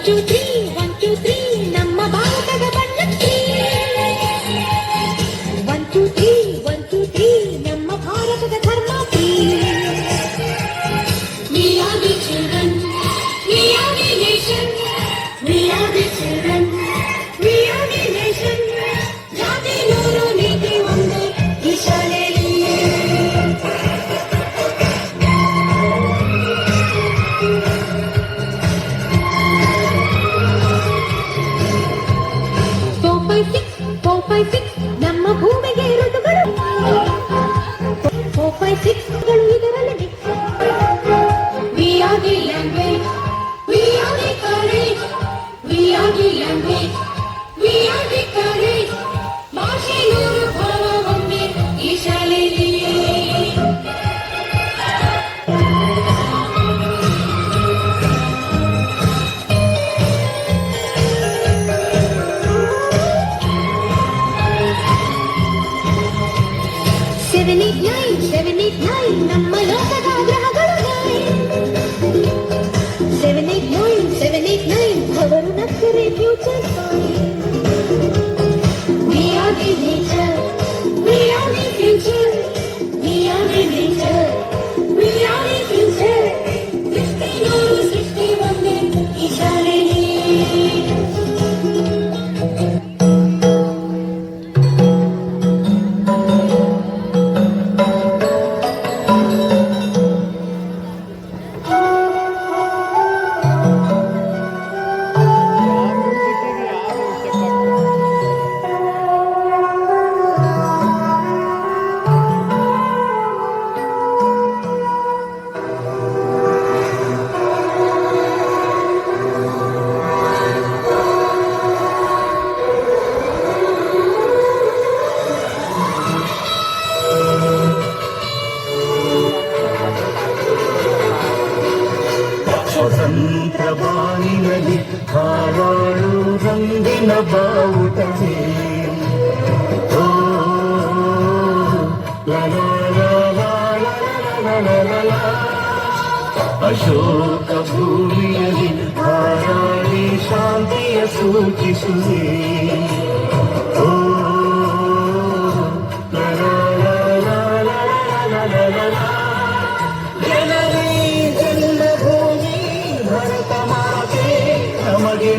2 3 1 2 3 ನಮ್ಮ ಭಾರತದ ಬಣ್ಣಕ್ಕೆ 1 2 3 1 2 3 ನಮ್ಮ ಭಾರತದ ಧರ್ಮಕ್ಕೆ We are the children, we are the nation, we are the children, we are the nation. ಜಾತಿ ನೂರು ನೀತಿ ಒಂದೇ ಈ ಶಾಲೆಯಲ್ಲಿ. ನಮ್ಮ ಭೂಮಿಗೆ ಋತುಗಳು 4 5 6 ಇದರಲ್ಲಿ We are the language, we are the courage, we are the language, we are the courage. ಭಾಷೆ ನೂರು ಭಾವ ಒಂದೇ ಈ ಶಾಲೆಯಲ್ಲಿ. Seven, eight, nine, ನಮ್ಮ ಲೋಕದ ಗ್ರಹಗಳು 7 8 9 ಅವರು ನಕ್ಕರೆ future We are the nature, we are the future, we are the nature, we are the future. 61 ಈ ಶಾಲೆಯಲ್ಲಿ. ಸ್ವತಂತ್ರ ಬಾನಿನಲ್ಲಿ ಹಾರಾಡು ರಂಗಿನ ಬಾವುಟವೇ ಓ ಅಶೋಕ ಭೂಮಿಯಲ್ಲಿ ಹಾರಾಡಿ ಶಾಂತಿಯ ಸೂಚಿಸುವೆ ಓ ಜನರೇ ಜನ್ಮಭೂಮಿ ಭರತ ಮಾತೆ ನಮಗೆ